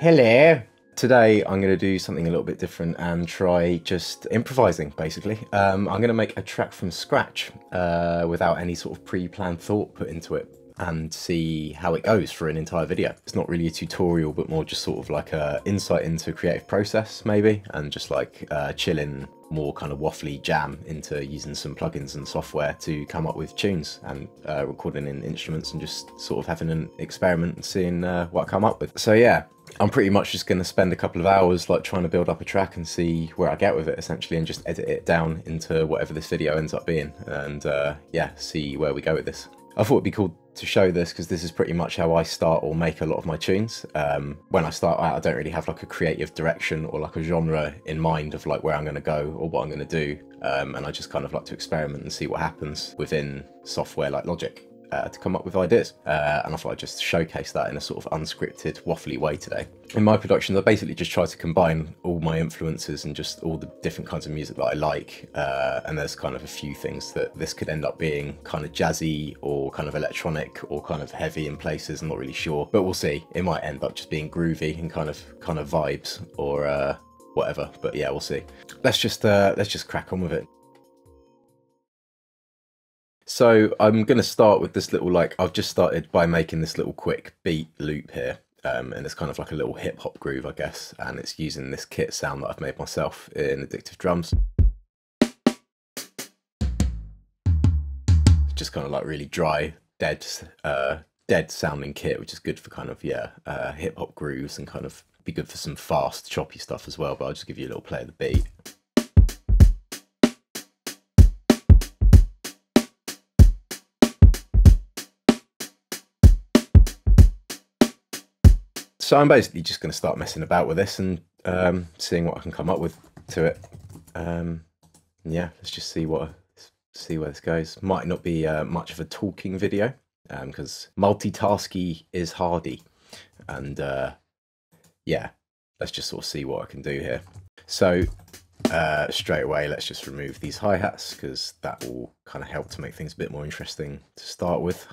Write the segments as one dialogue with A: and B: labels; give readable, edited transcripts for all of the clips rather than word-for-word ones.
A: Hello! Today I'm going to do something a little bit different and try just improvising, basically. I'm going to make a track from scratch without any sort of pre-planned thought put into it and see how it goes for an entire video. It's not really a tutorial, but more just sort of like a insight into creative process, maybe, and just like chilling, more kind of waffly jam into using some plugins and software to come up with tunes and recording in instruments and just sort of having an experiment and seeing what I come up with. So yeah, I'm pretty much just going to spend a couple of hours like trying to build up a track and see where I get with it essentially, and just edit it down into whatever this video ends up being, and yeah, see where we go with this. I thought it'd be cool to show this because this is pretty much how I start or make a lot of my tunes. When I start out, I don't really have like a creative direction or like a genre in mind of like where I'm going to go or what I'm going to do, and I just kind of like to experiment and see what happens within software like Logic to come up with ideas, and I thought I'd just showcase that in a sort of unscripted, waffly way today. In my productions, I basically just try to combine all my influences and just all the different kinds of music that I like, and there's kind of a few things that this could end up being kind of jazzy or kind of electronic or kind of heavy in places. I'm not really sure, but we'll see. It might end up just being groovy and kind of vibes or whatever, but yeah, we'll see. Let's just crack on with it. So I'm going to start with this little, like, I've just started by making this little quick beat loop here, and it's kind of like a little hip hop groove, I guess, and it's using this kit sound that I've made myself in Addictive Drums. Just kind of like really dry, dead sounding kit, which is good for kind of, yeah, hip hop grooves, and kind of be good for some fast, choppy stuff as well, but I'll just give you a little play of the beat. So I'm basically just going to start messing about with this and seeing what I can come up with to it. Yeah, let's just see where this goes. Might not be much of a talking video because multitasking is hardy, and yeah, let's just sort of see what I can do here. So straight away, let's just remove these hi-hats because that will kind of help to make things a bit more interesting to start with.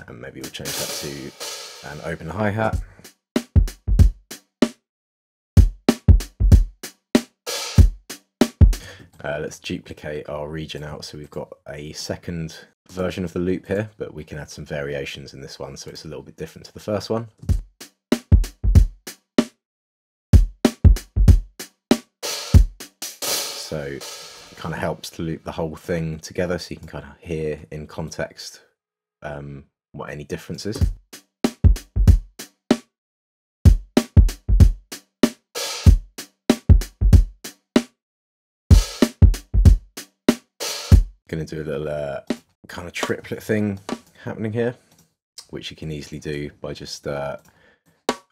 A: And maybe we'll change that to an open hi-hat. Let's duplicate our region out so we've got a second version of the loop here, but we can add some variations in this one so it's a little bit different to the first one. So it kind of helps to loop the whole thing together so you can kind of hear in context what any difference is. Going to do a little kind of triplet thing happening here, which you can easily do by just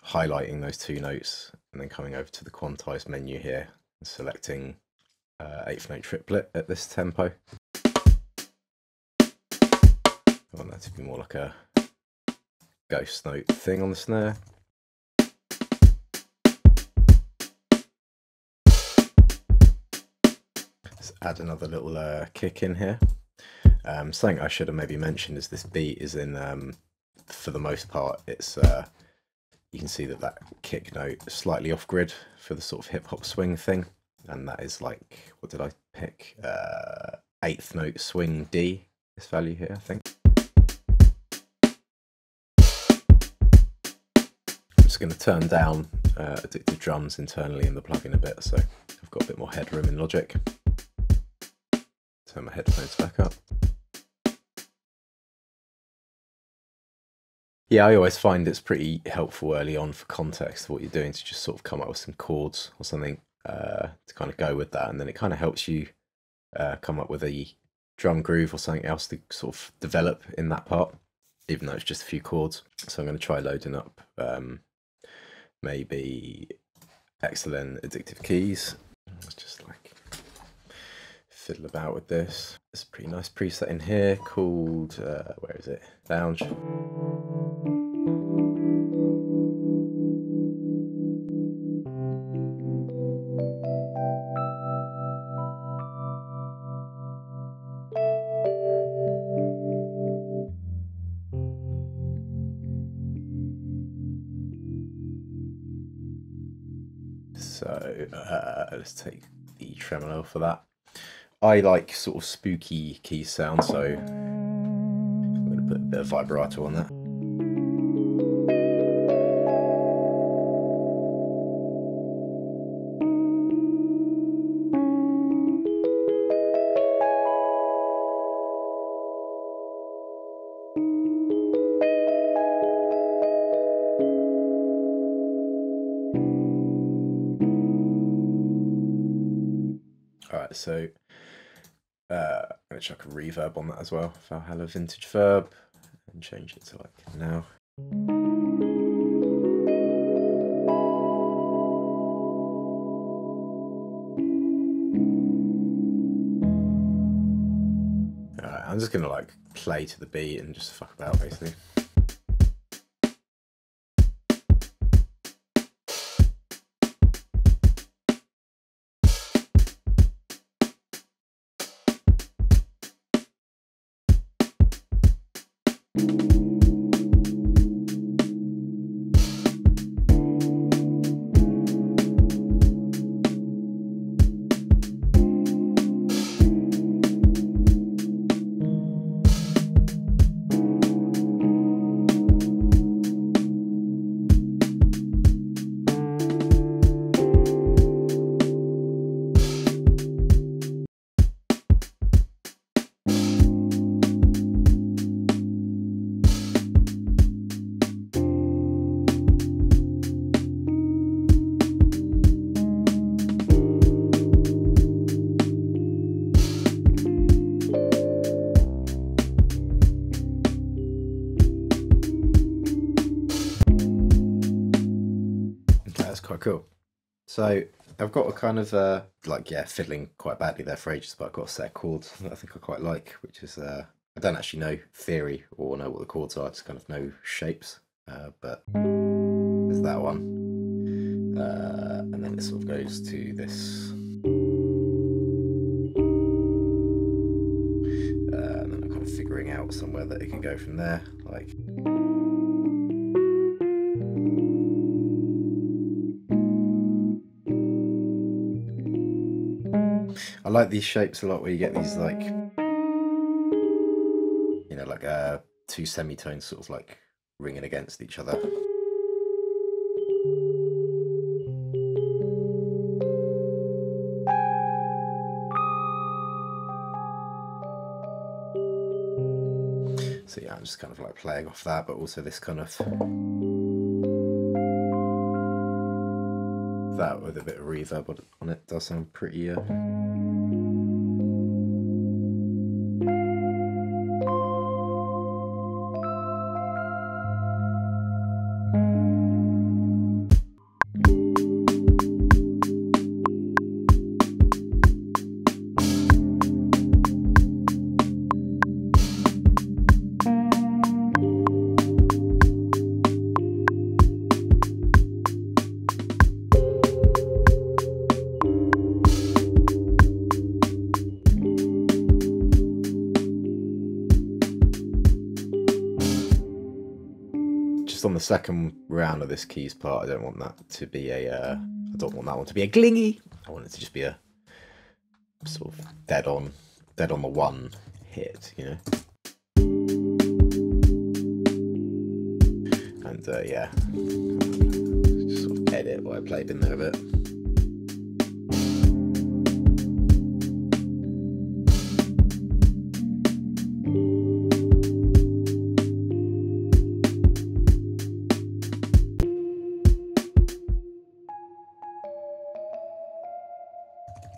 A: highlighting those two notes and then coming over to the quantized menu here and selecting 8th note triplet at this tempo. I want that to be more like a ghost note thing on the snare. Let's add another little kick in here. Something I should have maybe mentioned is this beat is in, for the most part, it's you can see that kick note is slightly off grid for the sort of hip hop swing thing, and that is like, what did I pick? 8th note swing D, this value here, I think. I'm just going to turn down Addictive Drums internally in the plugin a bit, so I've got a bit more headroom in Logic. Turn my headphones back up. Yeah, I always find it's pretty helpful early on for context of what you're doing to just sort of come up with some chords or something to kind of go with that, and then it kind of helps you come up with a drum groove or something else to sort of develop in that part, even though it's just a few chords. So I'm going to try loading up maybe excellent addictive keys. Let's just like fiddle about with this. There's a pretty nice preset in here called where is it? Lounge. So let's take the tremolo for that. I like sort of spooky key sound, so I'm going to put a bit of vibrato on that. Alright, so I'm going to chuck a reverb on that as well, Valhalla Vintage Verb, and change it to like now. Alright, I'm just going to like play to the beat and just fuck about basically. Quite cool. So I've got a kind of like, yeah, fiddling quite badly there for ages, but I've got a set of chords that I think I quite like, which is I don't actually know theory or know what the chords are, I just kind of know shapes, but there's that one, and then it sort of goes to this, and then I'm kind of figuring out somewhere that it can go from there, like. I like these shapes a lot where you get these like, you know, like two semitones sort of like ringing against each other. So yeah, I'm just kind of like playing off that, but also this kind of, that with a bit of reverb on it does sound pretty on the second round of this keys part. I don't want that to be a I don't want that one to be a glingy. I want it to just be a sort of dead on the one hit, you know. And yeah, just sort of edit what I played in there a bit.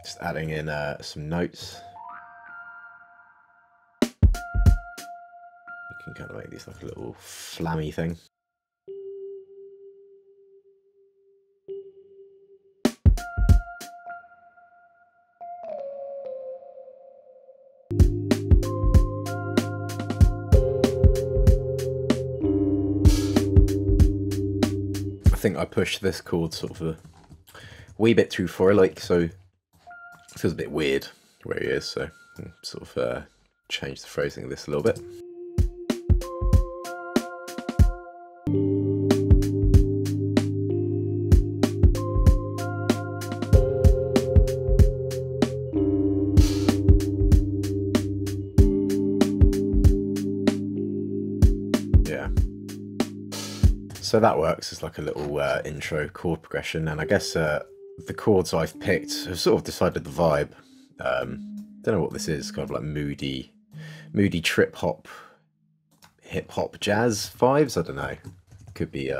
A: Just adding in some notes. You can kind of make these like a little flammy thing. I think I pushed this chord sort of a wee bit too far, like, so it feels a bit weird where he is, so I'll sort of change the phrasing of this a little bit. So that works as like a little intro chord progression, and I guess the chords I've picked have sort of decided the vibe. Don't know what this is, kind of like moody trip hop, hip hop jazz vibes. I don't know. Could be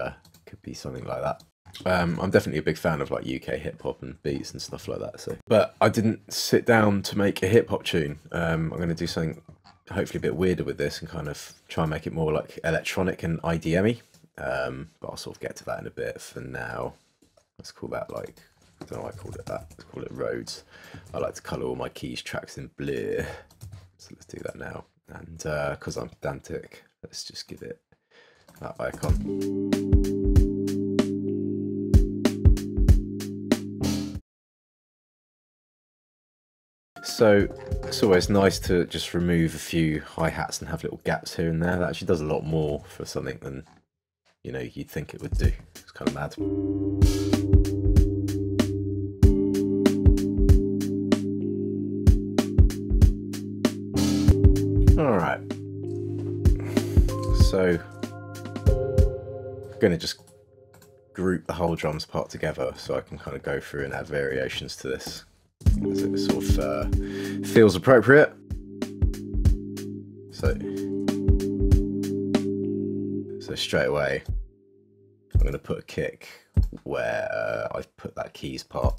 A: something like that. I'm definitely a big fan of like UK hip hop and beats and stuff like that. So, but I didn't sit down to make a hip hop tune. I'm going to do something hopefully a bit weirder with this and kind of try and make it more like electronic and IDM-y. But I'll sort of get to that in a bit. For now, let's call that like, I don't know why I called it that. Let's call it Rhodes. I like to colour all my keys tracks in blue. So let's do that now. And because I'm pedantic, let's just give it that icon. So it's always nice to just remove a few hi-hats and have little gaps here and there. That actually does a lot more for something than, you know, you'd think it would do. It's kind of mad. All right. So I'm going to just group the whole drums part together so I can kind of go through and add variations to this as it sort of feels appropriate. So straight away I'm going to put a kick where I've put that keys part.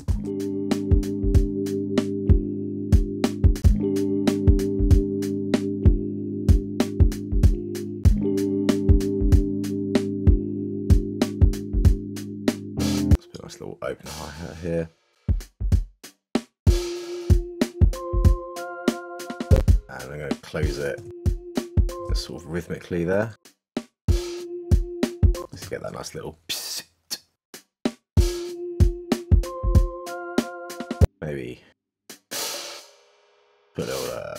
A: Let's put a nice little open hi-hat here. And I'm going to close it sort of rhythmically there. Let's get that nice little psst. Maybe put a little,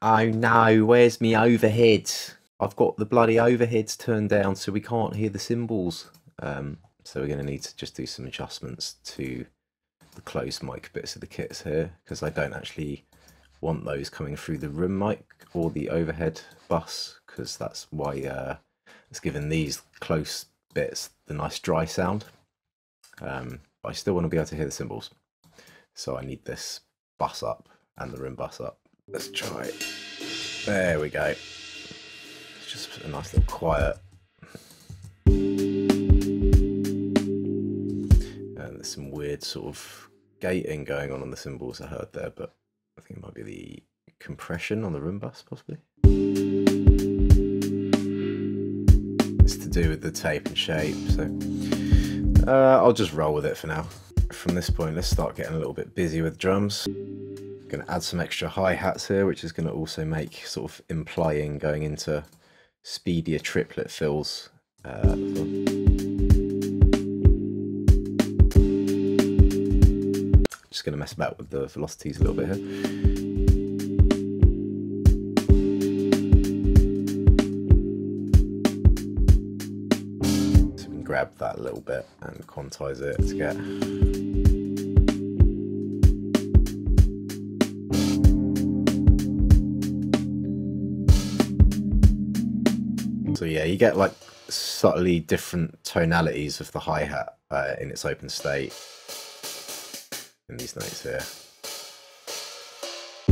A: oh no, where's me overhead? I've got the bloody overheads turned down so we can't hear the cymbals. So we're going to need to just do some adjustments to the closed mic bits of the kits here, because I don't actually want those coming through the room mic or the overhead bus, because that's why it's given these close bits the nice dry sound. But I still want to be able to hear the cymbals, so I need this bus up and the room bus up. Let's try it. There we go. It's just a nice little quiet. And there's some weird sort of gating going on the cymbals I heard there, but I think it might be the compression on the room bus, possibly. It's to do with the tape and shape, so I'll just roll with it for now. From this point, let's start getting a little bit busy with drums. I'm going to add some extra hi-hats here, which is going to also make sort of implying going into speedier triplet fills. Just going to mess about with the velocities a little bit here. So we can grab that a little bit and quantize it to get. So yeah, you get like subtly different tonalities of the hi-hat in its open state in these notes here. I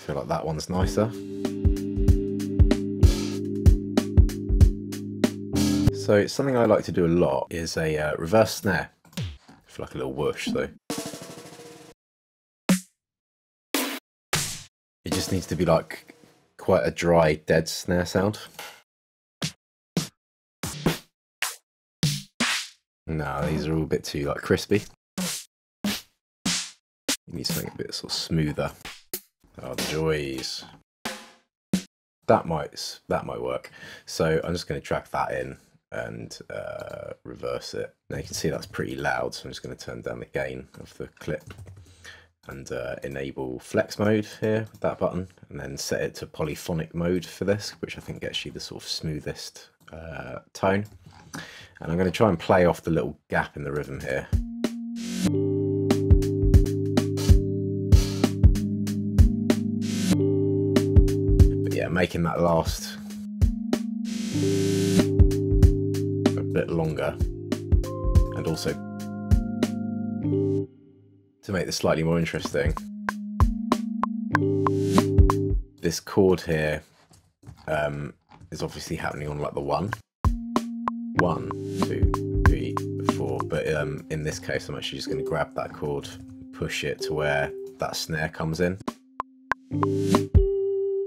A: feel like that one's nicer. So something I like to do a lot is a reverse snare. I feel like a little whoosh though. It just needs to be like quite a dry, dead snare sound. No, these are all a bit too like crispy. You need something a bit sort of smoother. Oh, the joys. That might work. So I'm just going to track that in and reverse it. Now you can see that's pretty loud, so I'm just going to turn down the gain of the clip and enable flex mode here with that button, and then set it to polyphonic mode for this, which I think gets you the sort of smoothest tone. And I'm going to try and play off the little gap in the rhythm here. But yeah, making that last a bit longer, and also to make this slightly more interesting, this chord here is obviously happening on like the 1, 2, 3, 4, but in this case I'm actually just going to grab that chord, push it to where that snare comes in,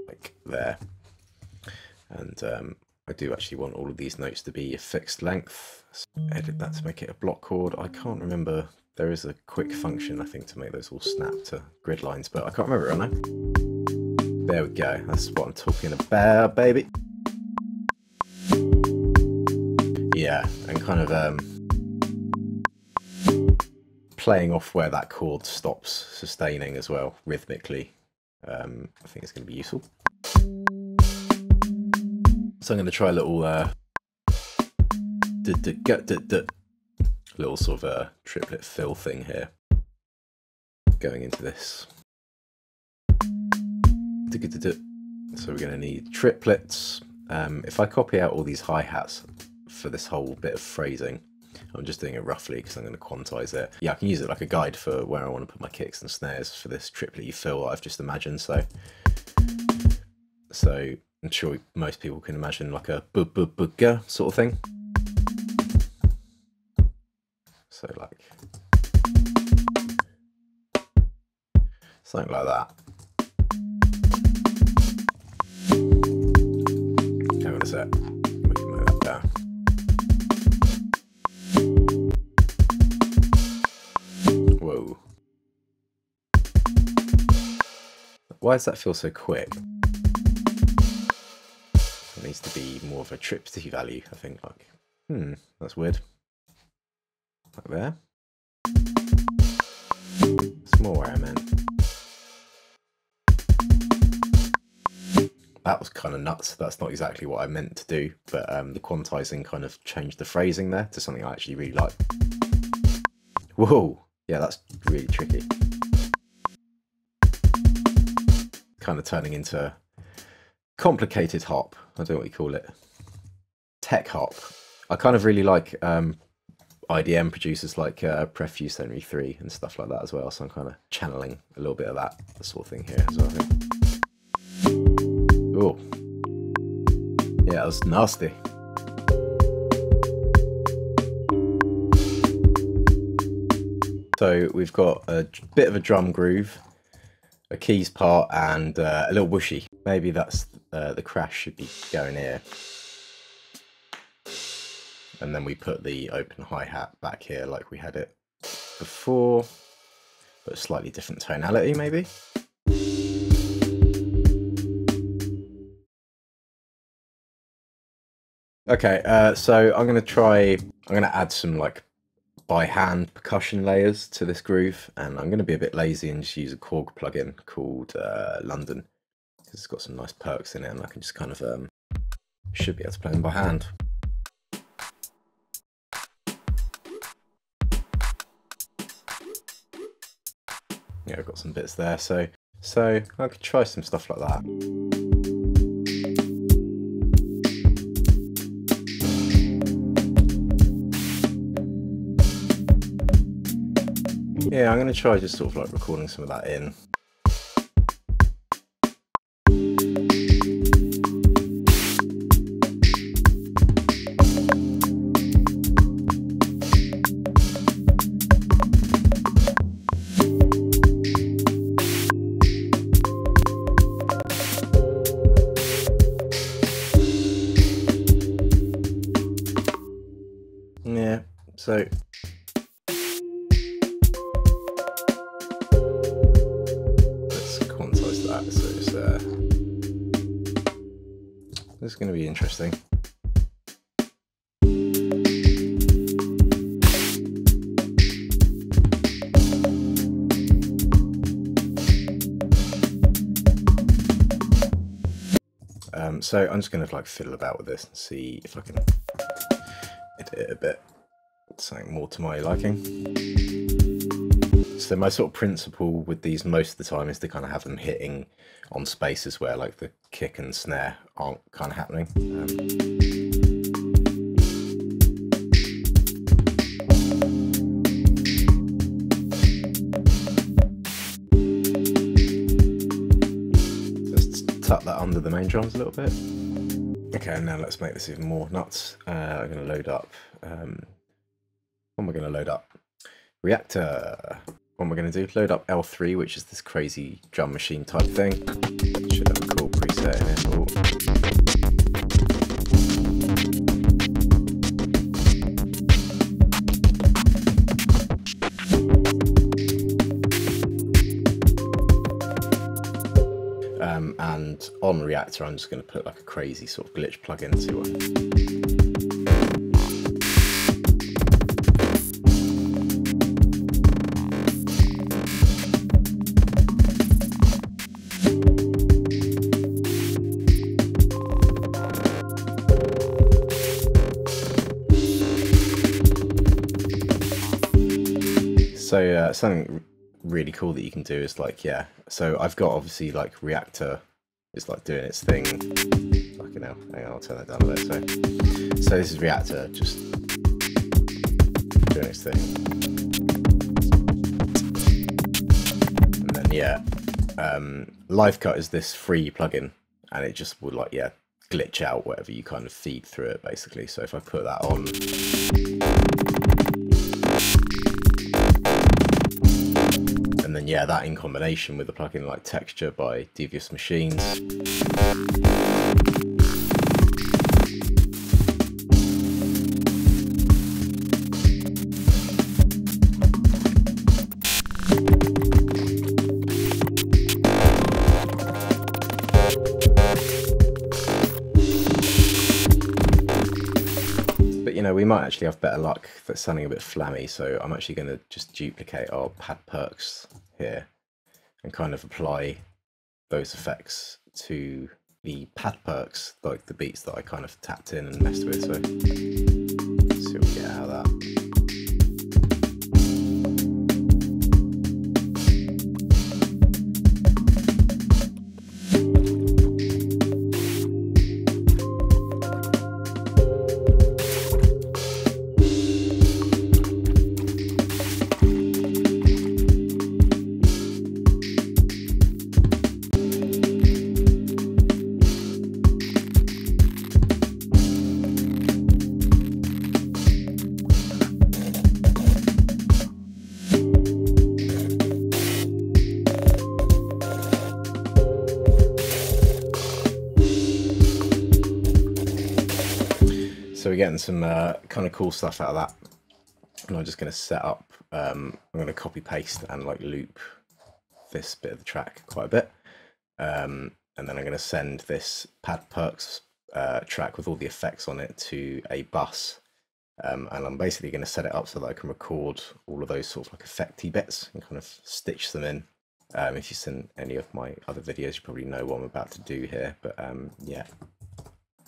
A: like there, and I do actually want all of these notes to be a fixed length, so edit that to make it a block chord. I can't remember, there is a quick function I think to make those all snap to grid lines, but I can't remember it right now. There we go, that's what I'm talking about, baby. Yeah, and kind of playing off where that chord stops, sustaining as well, rhythmically. I think it's going to be useful. So I'm going to try a little little sort of triplet fill thing here, going into this. So we're going to need triplets. If I copy out all these hi-hats for this whole bit of phrasing, I'm just doing it roughly because I'm going to quantize it. Yeah, I can use it like a guide for where I want to put my kicks and snares for this triplet fill that I've just imagined. So I'm sure most people can imagine like a bu-bu-bu-ga sort of thing. So like something like that. Hang on a sec. We can move that down. Whoa. Why does that feel so quick? It needs to be more of a tripsy value, I think. Like, that's weird. Like there. It's more where I meant. That was kind of nuts. That's not exactly what I meant to do, but the quantizing kind of changed the phrasing there to something I actually really like. Whoa! Yeah, that's really tricky. Kind of turning into complicated hop. I don't know what you call it. Tech hop. I kind of really like IDM producers like Prefuse Henry 3 and stuff like that as well, so I'm kind of channeling a little bit of that sort of thing here as well, I think. Oh, yeah, that was nasty. So we've got a bit of a drum groove, a keys part, and a little whooshy. Maybe that's the crash should be going here. And then we put the open hi-hat back here like we had it before, but a slightly different tonality maybe. Okay, so I'm going to add some like by hand percussion layers to this groove, and I'm going to be a bit lazy and just use a Korg plugin called London, because it's got some nice perks in it, and I can just kind of should be able to play them by hand. Yeah, I've got some bits there, so I could try some stuff like that. Yeah, I'm going to try just sort of like recording some of that in. Yeah, so this is going to be interesting. So I'm just going to like fiddle about with this and see if I can edit it a bit, something more to my liking. So my sort of principle with these most of the time is to kind of have them hitting on spaces where like the kick and snare aren't kind of happening. Just tuck that under the main drums a little bit. Okay, now let's make this even more nuts. I'm going to load up. What am I going to load up? Reactor. What am I going to do? Load up L3, which is this crazy drum machine type thing. Should have a cool preset in here. And on Reactor, I'm just going to put like a crazy sort of glitch plugin to it. So something really cool that you can do is like, yeah, so I've got obviously like Reactor is like doing its thing. Fucking hell, hang on, I'll turn that down a bit. So this is Reactor just doing its thing. And then yeah, Live Cut is this free plugin and it just would like, yeah, glitch out whatever you kind of feed through it basically. So if I put that on, and then yeah, that in combination with a plugin like Texture by Devious Machines. But you know, we might actually have better luck that's sounding a bit flammy, so I'm actually going to just duplicate our pad perks here and kind of apply those effects to the pad perks, like the beats that I kind of tapped in and messed with. So let's see what we get out of that. So we're getting some kind of cool stuff out of that, and I'm just going to set up, I'm going to copy paste and like loop this bit of the track quite a bit, and then I'm going to send this pad perks track with all the effects on it to a bus, and I'm basically going to set it up so that I can record all of those sort of like effecty bits and kind of stitch them in. If you've seen any of my other videos, you probably know what I'm about to do here, but yeah.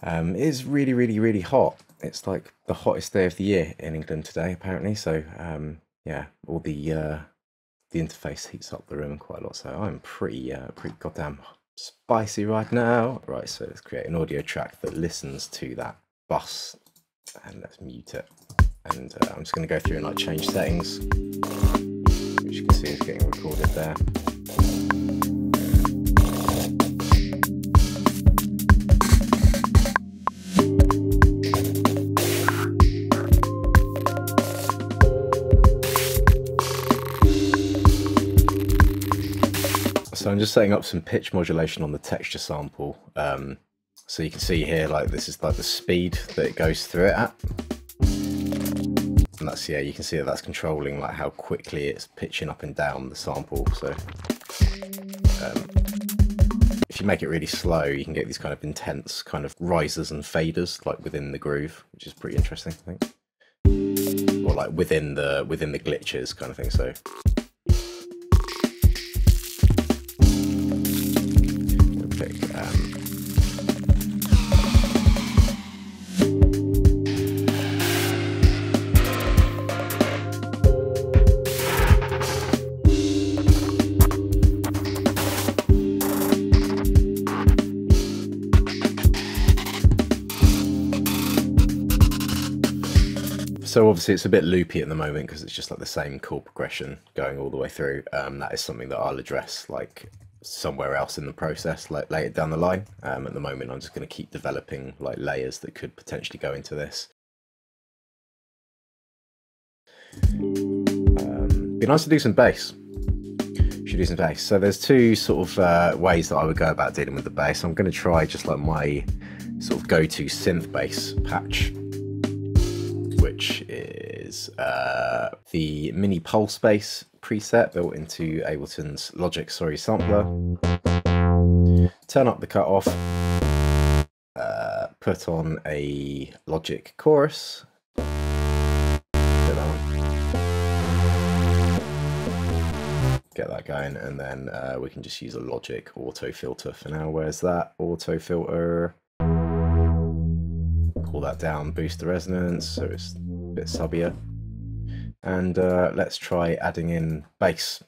A: It is really, really, really hot. It's like the hottest day of the year in England today, apparently. So yeah, all the interface heats up the room quite a lot. So I'm pretty goddamn spicy right now. Right, so let's create an audio track that listens to that bus, and let's mute it. And I'm just going to go through and like change settings, which you can see is getting recorded there. So I'm just setting up some pitch modulation on the texture sample. So you can see here, like this is like the speed that it goes through it at. And that's, yeah, you can see that that's controlling like how quickly it's pitching up and down the sample. So if you make it really slow, you can get these kind of intense kind of risers and faders like within the groove, which is pretty interesting, I think. Or like within the glitches kind of thing. So So obviously it's a bit loopy at the moment because it's just like the same chord progression going all the way through. That is something that I'll address like somewhere else in the process, like later down the line. At the moment I'm just going to keep developing like layers that could potentially go into this. Be nice to do some bass. Should do some bass. So there's two sort of ways that I would go about dealing with the bass. I'm going to try just like my sort of go-to synth bass patch, which is the mini pulse bass preset built into Ableton's Logic sampler. Turn up the cutoff, put on a Logic chorus. Get that going, and then we can just use a Logic auto filter for now. Where's that auto filter? Pull that down, boost the resonance so it's a bit subbier, and let's try adding in bass.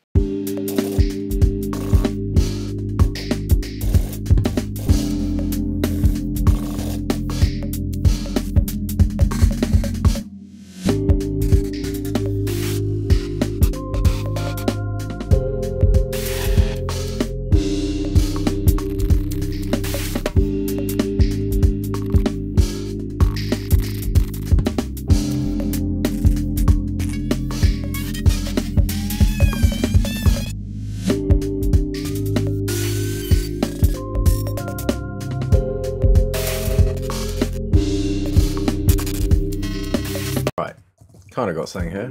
A: Kind of got something here.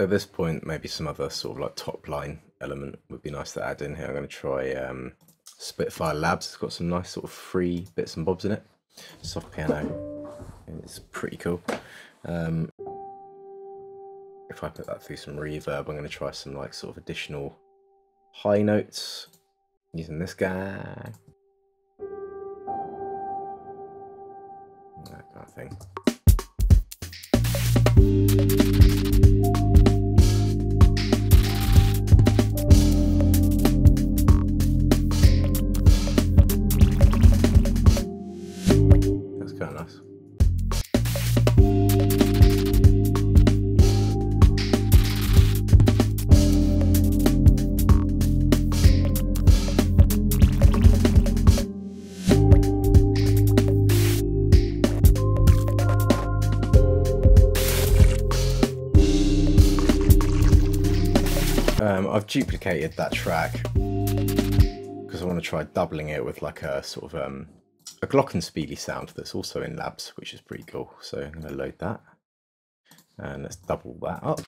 A: At this point, maybe some other sort of like top line element would be nice to add in here. I'm going to try Spitfire Labs. It's got some nice sort of free bits and bobs in it. Soft piano, it's pretty cool. If I put that through some reverb, I'm going to try some like sort of additional high notes using this guy. That kind of thing. Kind of nice. I've duplicated that track because I want to try doubling it with like a sort of a glockenspiely sound that's also in Labs, which is pretty cool. So I'm going to load that and let's double that up.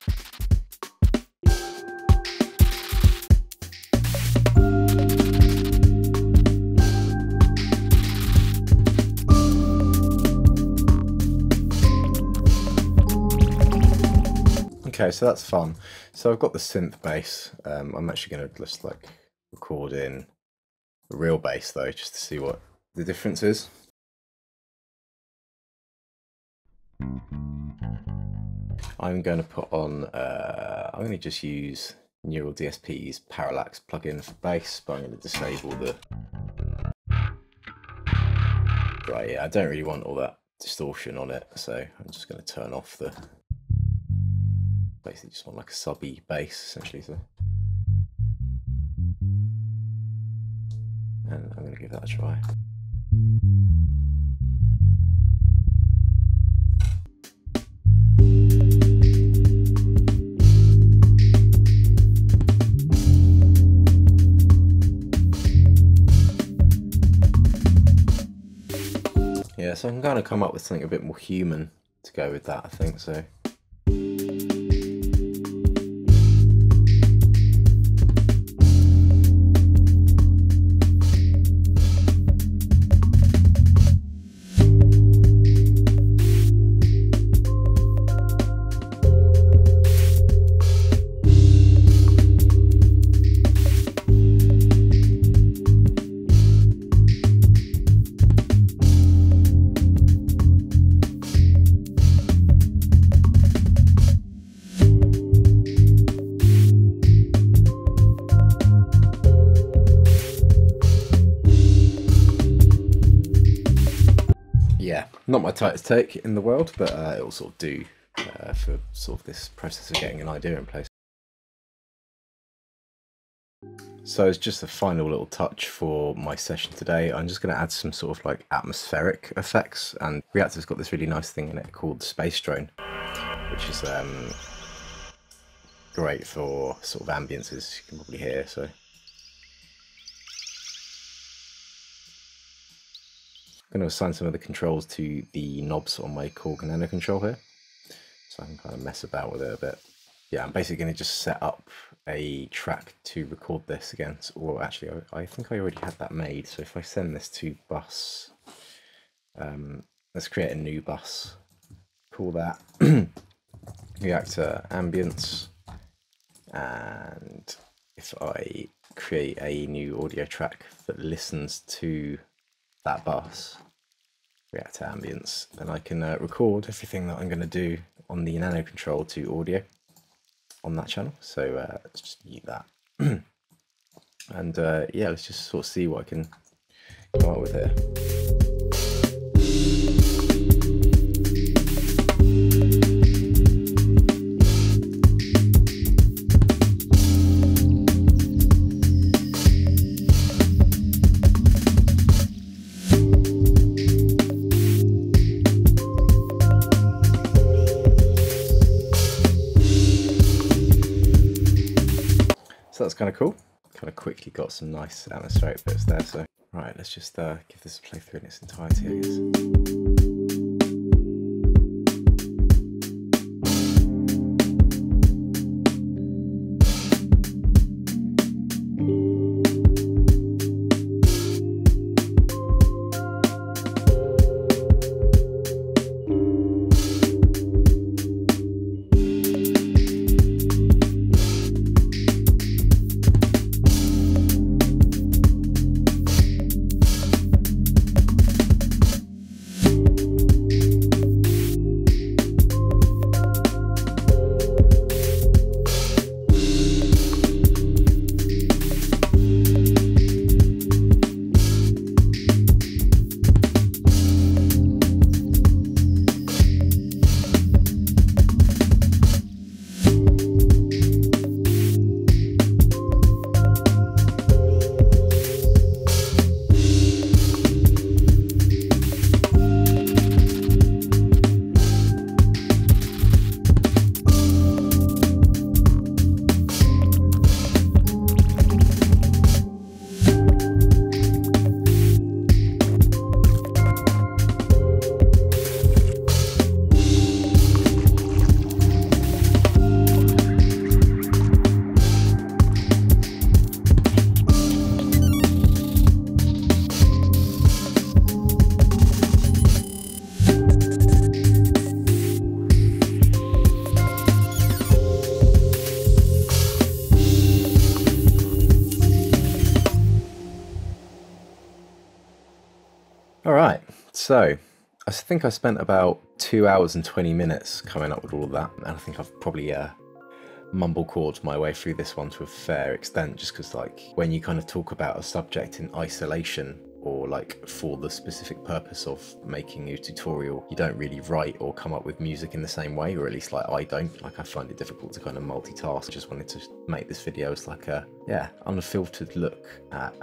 A: Okay, so that's fun. So I've got the synth bass. I'm actually going to just like record in a real bass though, just to see what the difference is. I'm going to put on, I'm going to just use Neural DSP's Parallax plugin for bass, but I'm going to disable the, right, yeah, I don't really want all that distortion on it, so I'm just going to turn off the, basically just want like a subby bass essentially. So, and I'm going to give that a try. Yeah, so I can kind of come up with something a bit more human to go with that, I think, so. Yeah, not my tightest take in the world, but it'll sort of do for sort of this process of getting an idea in place. So it's just a final little touch for my session today. I'm just going to add some sort of like atmospheric effects, and Reactive's got this really nice thing in it called Space Drone, which is great for sort of ambiences, you can probably hear. So I'm going to assign some of the controls to the knobs on my Korg Nano control here, so I can kind of mess about with it a bit. Yeah, I'm basically going to just set up a track to record this again. Or actually, I think I already had that made. So if I send this to bus, let's create a new bus. Call that Reactor Ambience. And if I create a new audio track that listens to that bus, Reactor Ambience, then I can record everything that I'm going to do on the Nano control to audio on that channel. So let's just mute that. And yeah, let's just sort of see what I can come up with here. So that's kind of cool. Kind of quickly got some nice atmospheric bits there. So right, let's just give this a play through in its entirety, I guess. Alright, so I think I spent about 2 hours and 20 minutes coming up with all of that, and I think I've probably mumblecored my way through this one to a fair extent, just because like when you kind of talk about a subject in isolation, or like for the specific purpose of making a tutorial, you don't really write or come up with music in the same way, or at least like I don't. Like I find it difficult to kind of multitask. I just wanted to make this video as like a, yeah, unfiltered look at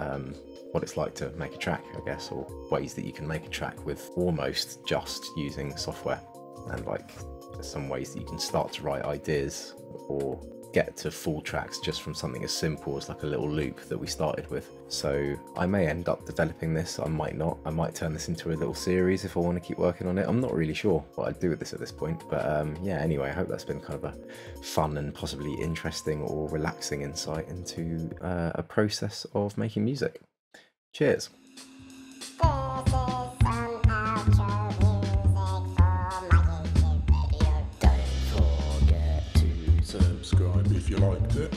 A: what it's like to make a track, I guess, or ways that you can make a track with almost just using software. And like there's some ways that you can start to write ideas or get to full tracks just from something as simple as like a little loop that we started with. So I may end up developing this, I might not. I might turn this into a little series if I want to keep working on it. I'm not really sure what I'd do with this at this point, but yeah, anyway, I hope that's been kind of a fun and possibly interesting or relaxing insight into a process of making music. Cheers.
B: Subscribe if you liked it.